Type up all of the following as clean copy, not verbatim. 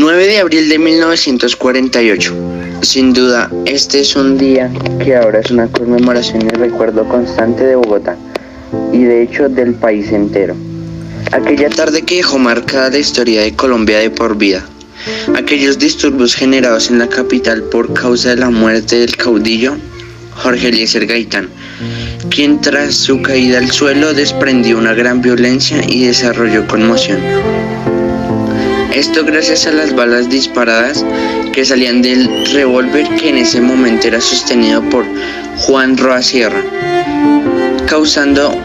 9 de abril de 1948. Sin duda, este es un día que ahora es una conmemoración y recuerdo constante de Bogotá, y de hecho del país entero. Aquella tarde que dejó marcada la historia de Colombia de por vida. Aquellos disturbios generados en la capital por causa de la muerte del caudillo Jorge Eliezer Gaitán, quien tras su caída al suelo desprendió una gran violencia y desarrolló conmoción. Esto gracias a las balas disparadas que salían del revólver que en ese momento era sostenido por Juan Roa Sierra, causando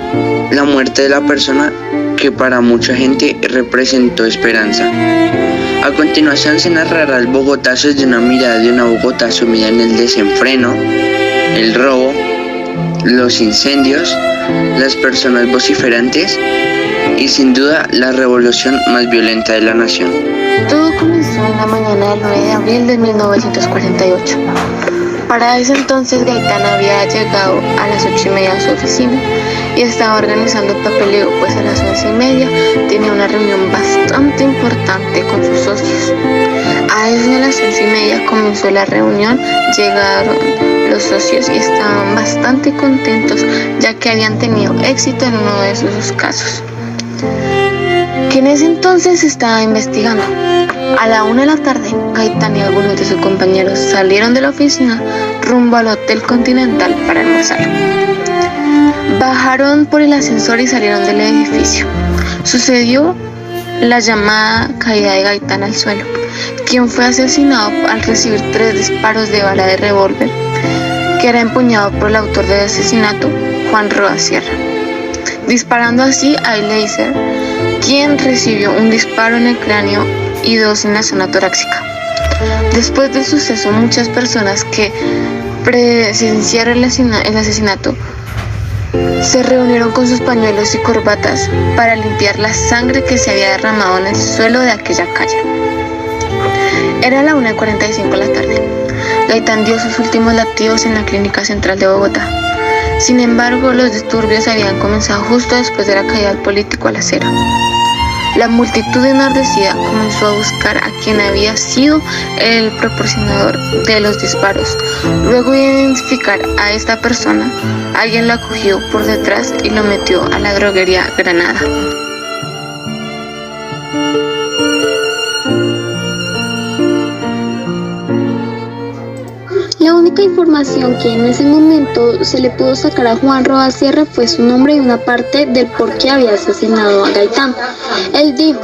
la muerte de la persona que para mucha gente representó esperanza. A continuación se narrará el Bogotazo desde una mirada de una Bogotá sumida en el desenfreno, el robo, los incendios, las personas vociferantes y sin duda la revolución más violenta de la nación. Todo comenzó en la mañana del 9 de abril de 1948. Para ese entonces Gaitán había llegado a las 8:30 a su oficina y estaba organizando el papeleo, pues a las 11:30 tenía una reunión bastante importante con sus socios. A eso de las 11:30 comenzó la reunión, llegaron los socios y estaban bastante contentos ya que habían tenido éxito en uno de sus casos, que en ese entonces estaba investigando. A la 1 de la tarde, Gaitán y algunos de sus compañeros salieron de la oficina rumbo al Hotel Continental para almorzar. Bajaron por el ascensor y salieron del edificio. Sucedió la llamada caída de Gaitán al suelo, quien fue asesinado al recibir 3 disparos de bala de revólver, que era empuñado por el autor del asesinato, Juan Roa Sierra, disparando así a Eliezer, quien recibió un disparo en el cráneo y 2 en la zona torácica. Después del suceso, muchas personas que presenciaron el asesinato se reunieron con sus pañuelos y corbatas para limpiar la sangre que se había derramado en el suelo de aquella calle. Era la 1:45 de la tarde. Gaitán dio sus últimos latidos en la Clínica Central de Bogotá. Sin embargo, los disturbios habían comenzado justo después de la caída del político a la acera. La multitud enardecida comenzó a buscar a quien había sido el proporcionador de los disparos. Luego de identificar a esta persona, alguien lo acogió por detrás y lo metió a la droguería Granada. La única información que en ese momento se le pudo sacar a Juan Roa Sierra fue su nombre y una parte del por qué había asesinado a Gaitán. Él dijo: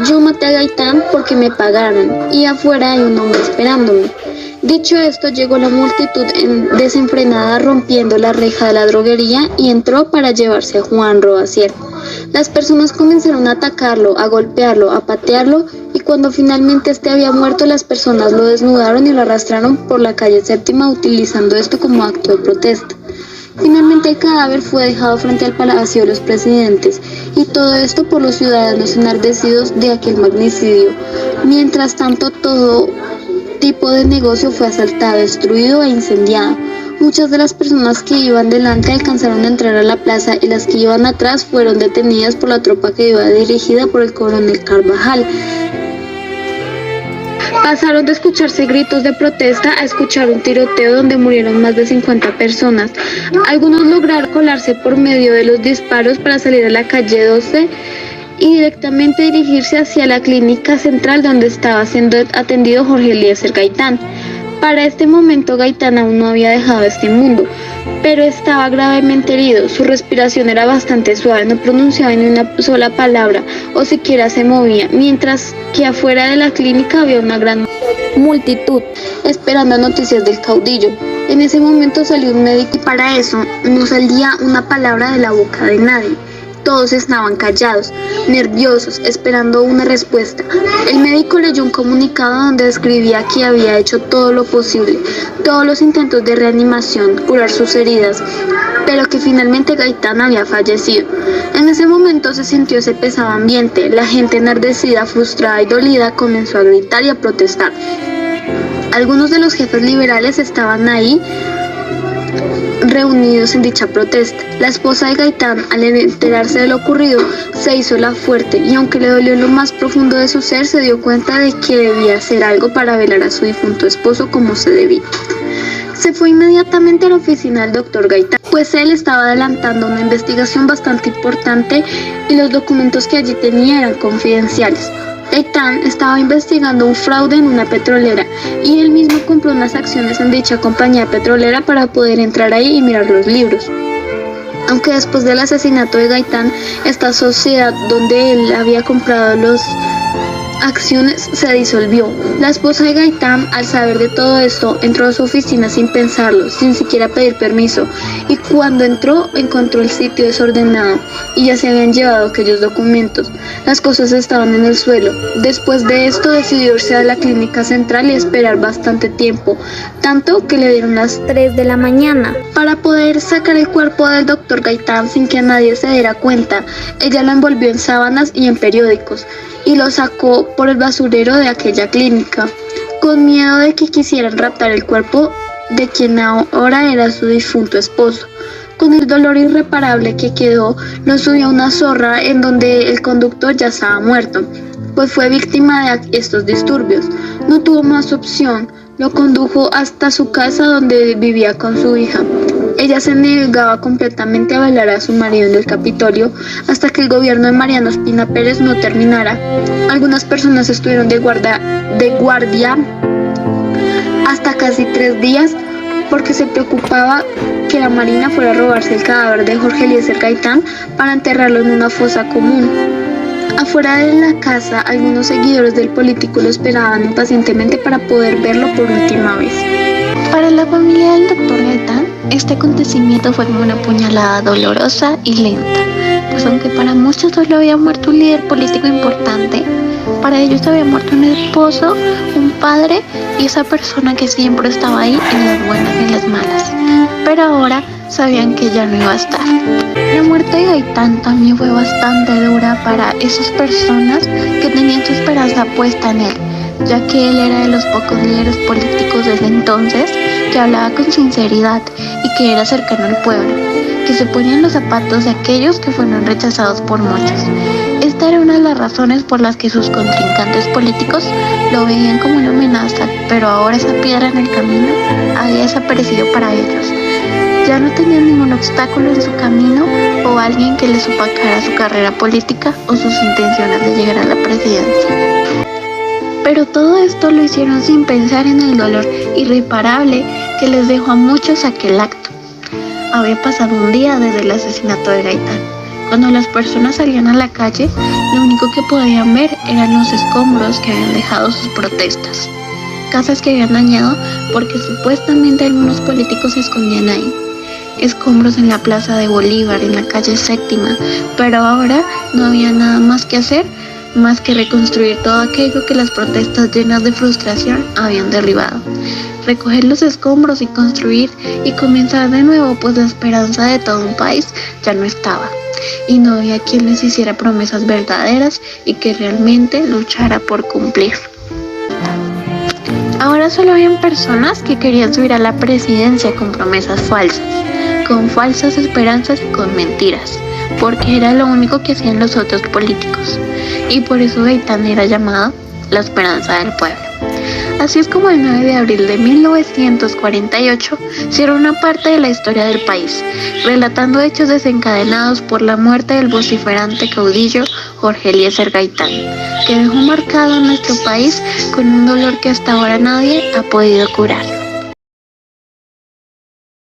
"Yo maté a Gaitán porque me pagaron y afuera hay un hombre esperándome". Dicho esto, llegó la multitud desenfrenada rompiendo la reja de la droguería y entró para llevarse a Juan Roa Sierra. Las personas comenzaron a atacarlo, a golpearlo, a patearlo, y cuando finalmente este había muerto, las personas lo desnudaron y lo arrastraron por la calle Séptima, utilizando esto como acto de protesta. Finalmente el cadáver fue dejado frente al Palacio de los Presidentes, y todo esto por los ciudadanos enardecidos de aquel magnicidio. Mientras tanto, todo tipo de negocio fue asaltado, destruido e incendiado. Muchas de las personas que iban delante alcanzaron a entrar a la plaza y las que iban atrás fueron detenidas por la tropa que iba dirigida por el coronel Carvajal. Pasaron de escucharse gritos de protesta a escuchar un tiroteo donde murieron más de 50 personas. Algunos lograron colarse por medio de los disparos para salir a la calle 12 y directamente dirigirse hacia la Clínica Central donde estaba siendo atendido Jorge Eliezer Gaitán. Para este momento Gaitán aún no había dejado este mundo, pero estaba gravemente herido. Su respiración era bastante suave, no pronunciaba ni una sola palabra o siquiera se movía, mientras que afuera de la clínica había una gran multitud esperando noticias del caudillo. En ese momento salió un médico y para eso no salía una palabra de la boca de nadie. Todos estaban callados, nerviosos, esperando una respuesta. El médico leyó un comunicado donde describía que había hecho todo lo posible, todos los intentos de reanimación, curar sus heridas, pero que finalmente Gaitán había fallecido. En ese momento se sintió ese pesado ambiente. La gente enardecida, frustrada y dolida comenzó a gritar y a protestar. Algunos de los jefes liberales estaban ahí reunidos en dicha protesta. La esposa de Gaitán, al enterarse de lo ocurrido, se hizo la fuerte y aunque le dolió en lo más profundo de su ser, se dio cuenta de que debía hacer algo para velar a su difunto esposo como se debía. Se fue inmediatamente a la oficina del doctor Gaitán, pues él estaba adelantando una investigación bastante importante y los documentos que allí tenía eran confidenciales. Gaitán estaba investigando un fraude en una petrolera y él mismo compró unas acciones en dicha compañía petrolera para poder entrar ahí y mirar los libros. Aunque después del asesinato de Gaitán, esta sociedad donde él había comprado las acciones se disolvió. La esposa de Gaitán, al saber de todo esto, entró a su oficina sin pensarlo, sin siquiera pedir permiso, y cuando entró encontró el sitio desordenado y ya se habían llevado aquellos documentos. Las cosas estaban en el suelo. Después de esto decidió irse a la clínica central y esperar bastante tiempo, tanto que le dieron las 3 de la mañana. Para poder sacar el cuerpo del doctor Gaitán sin que nadie se diera cuenta, ella lo envolvió en sábanas y en periódicos y lo sacó por el basurero de aquella clínica, con miedo de que quisieran raptar el cuerpo de quien ahora era su difunto esposo. Con el dolor irreparable que quedó, lo subió a una zorra en donde el conductor ya estaba muerto, pues fue víctima de estos disturbios. No tuvo más opción, lo condujo hasta su casa donde vivía con su hija. Ella se negaba completamente a velar a su marido en el Capitolio hasta que el gobierno de Mariano Ospina Pérez no terminara. Algunas personas estuvieron de guardia hasta casi 3 días porque se preocupaba que la Marina fuera a robarse el cadáver de Jorge Eliezer Gaitán para enterrarlo en una fosa común. Afuera de la casa, algunos seguidores del político lo esperaban impacientemente para poder verlo por última vez. Para la familia del doctor Gaitán, este acontecimiento fue como una puñalada dolorosa y lenta, pues aunque para muchos solo había muerto un líder político importante, para ellos había muerto un esposo, un padre y esa persona que siempre estaba ahí en las buenas y en las malas. Pero ahora sabían que ya no iba a estar. La muerte de Gaitán también fue bastante dura para esas personas que tenían su esperanza puesta en él, ya que él era de los pocos líderes políticos desde entonces que hablaba con sinceridad y que era cercano al pueblo, que se ponía en los zapatos de aquellos que fueron rechazados por muchos. Esta era una de las razones por las que sus contrincantes políticos lo veían como una amenaza, pero ahora esa piedra en el camino había desaparecido para ellos. Ya no tenían ningún obstáculo en su camino o alguien que les opacara su carrera política o sus intenciones de llegar a la presidencia. Pero todo esto lo hicieron sin pensar en el dolor irreparable que les dejó a muchos aquel acto. Había pasado un día desde el asesinato de Gaitán. Cuando las personas salían a la calle, lo único que podían ver eran los escombros que habían dejado sus protestas. Casas que habían dañado porque supuestamente algunos políticos se escondían ahí. Escombros en la Plaza de Bolívar, en la calle Séptima, pero ahora no había nada más que hacer más que reconstruir todo aquello que las protestas llenas de frustración habían derribado. Recoger los escombros y construir y comenzar de nuevo, pues la esperanza de todo un país ya no estaba. Y no había quien les hiciera promesas verdaderas y que realmente luchara por cumplir. Ahora solo habían personas que querían subir a la presidencia con promesas falsas, con falsas esperanzas y con mentiras, porque era lo único que hacían los otros políticos. Y por eso Gaitán era llamado la esperanza del pueblo. Así es como el 9 de abril de 1948 cierra una parte de la historia del país, relatando hechos desencadenados por la muerte del vociferante caudillo Jorge Eliezer Gaitán, que dejó marcado a nuestro país con un dolor que hasta ahora nadie ha podido curar.